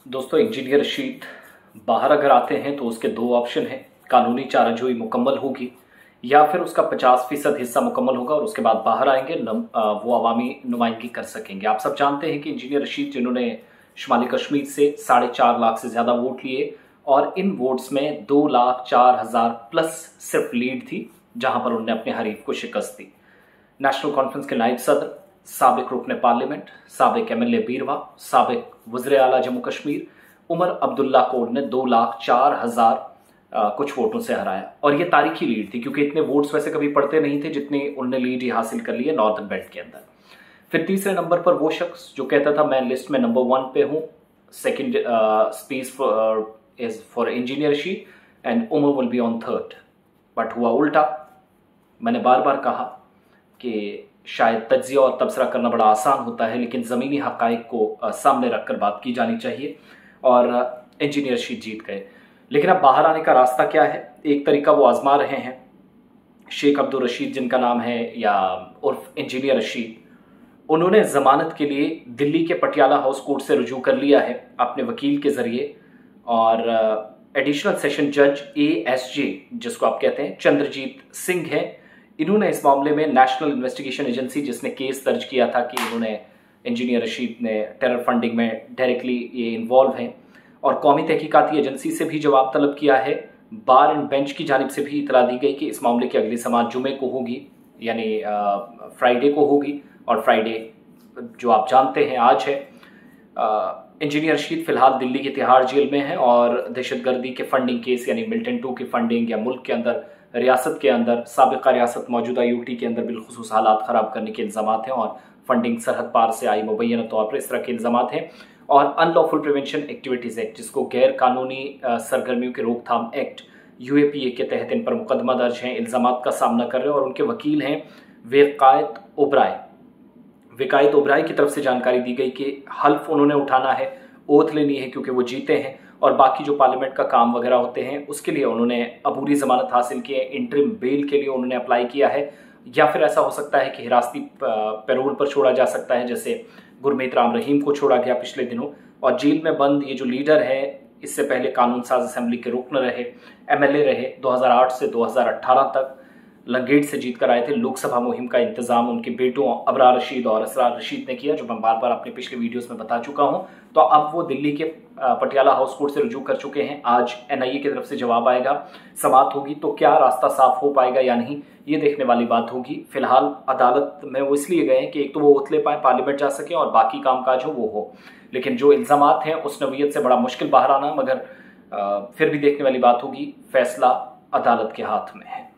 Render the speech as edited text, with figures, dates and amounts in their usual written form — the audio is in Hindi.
दोस्तों, इंजीनियर रशीद बाहर अगर आते हैं तो उसके दो ऑप्शन हैं। कानूनी चाराजोई मुकम्मल होगी या फिर उसका 50% हिस्सा मुकम्मल होगा और उसके बाद बाहर आएंगे, वो अवामी नुमाइंदगी कर सकेंगे। आप सब जानते हैं कि इंजीनियर रशीद जिन्होंने शुमाली कश्मीर से 4.5 लाख से ज़्यादा वोट लिए और इन वोट्स में 2,04,000 प्लस सिर्फ लीड थी, जहां पर उन्होंने अपने हरीफ को शिकस्त दी। नेशनल कॉन्फ्रेंस के नायब सदर, साबिक रुकन पार्लियामेंट, साबिक MLA बीरवा, साबिक वज़ीर आला जम्मू कश्मीर उमर अब्दुल्ला को उन्होंने 2,04,000 कुछ वोटों से हराया और ये तारीखी लीड थी, क्योंकि इतने वोट्स वैसे कभी पड़ते नहीं थे जितनी उन्होंने लीड ही हासिल कर ली है नॉर्दर्न बेल्ट के अंदर। फिर तीसरे नंबर पर वो शख्स जो कहता था मैं लिस्ट में नंबर 1 पे हूं, second space is for engineer Rashid and Umar will be on 3rd, but हुआ उल्टा। मैंने बार बार कहा कि शायद तज्जिया और तबसरा करना बड़ा आसान होता है, लेकिन ज़मीनी हक़ाइक़ को सामने रखकर बात की जानी चाहिए और इंजीनियर रशीद जीत गए। लेकिन अब बाहर आने का रास्ता क्या है? एक तरीका वो आजमा रहे हैं। शेख अब्दुल रशीद जिनका नाम है, या उर्फ इंजीनियर रशीद, उन्होंने जमानत के लिए दिल्ली के पटियाला हाउस कोर्ट से रुजू कर लिया है अपने वकील के जरिए और एडिशनल सेशन जज ASJ जिसको आप कहते हैं चंद्रजीत सिंह है। इन्होंने इस मामले में नेशनल इन्वेस्टिगेशन एजेंसी जिसने केस दर्ज किया था कि इन्होंने इंजीनियर रशीद ने टेरर फंडिंग में डायरेक्टली ये इन्वॉल्व हैं, और कौमी तहकीकाती एजेंसी से भी जवाब तलब किया है। बार एंड बेंच की जानिब से भी इतला दी गई कि इस मामले की अगली समाअत जुमे को होगी, यानी फ्राइडे को होगी, और फ्राइडे जो आप जानते हैं आज है। इंजीनियर रशीद फिलहाल दिल्ली की तिहाड़ जेल में है और दहशतगर्दी के फंडिंग केस यानी मिल्टन 2 की फंडिंग या मुल्क के अंदर, रियासत के अंदर, साबिका रियासत मौजूदा UT के अंदर बिलखुसूस हालात ख़राब करने के इल्ज़ामात हैं और फंडिंग सरहद पार से आई मुबैना तौर पर, इस तरह के इल्ज़ामात हैं। और अनलॉफुल प्रिवेंशन एक्टिविटीज़ एक्ट, जिसको गैर कानूनी सरगर्मियों के रोकथाम एक्ट UAPA के तहत इन पर मुकदमा दर्ज हैं, इल्ज़ामात का सामना कर रहे हैं और उनके वकील हैं विकायत ओबराय। विकायत ओबराय की तरफ से जानकारी दी गई कि हल्फ उन्होंने उठाना है, ओथ लेनी है क्योंकि वो जीते हैं, और बाकी जो पार्लियामेंट का काम वगैरह होते हैं उसके लिए उन्होंने अबूरी जमानत हासिल की है, इंटरिम बेल के लिए उन्होंने अप्लाई किया है, या फिर ऐसा हो सकता है कि हिरासती पैरोल पर छोड़ा जा सकता है, जैसे गुरमीत राम रहीम को छोड़ा गया पिछले दिनों। और जेल में बंद ये जो लीडर है, इससे पहले कानून साज असेंबली के रुकन रहे, MLA रहे, 2008 से 2018 तक लंगेट से जीत कर आए थे। लोकसभा मुहिम का इंतजाम उनके बेटों अबरार रशीद और असरार रशीद ने किया, जो मैं बार बार अपने पिछले वीडियोस में बता चुका हूं। तो अब वो दिल्ली के पटियाला हाउस कोर्ट से रुजू कर चुके हैं। आज NIA की तरफ से जवाब आएगा, समाअत होगी, तो क्या रास्ता साफ हो पाएगा या नहीं, ये देखने वाली बात होगी। फिलहाल अदालत में वो इसलिए गए हैं कि एक तो वो ओथ ले पाए, पार्लियामेंट जा सके, और बाकी कामकाज हो। लेकिन जो इल्जामात हैं उस नवीयत से बड़ा मुश्किल बाहर आना, मगर फिर भी देखने वाली बात होगी। फैसला अदालत के हाथ में है।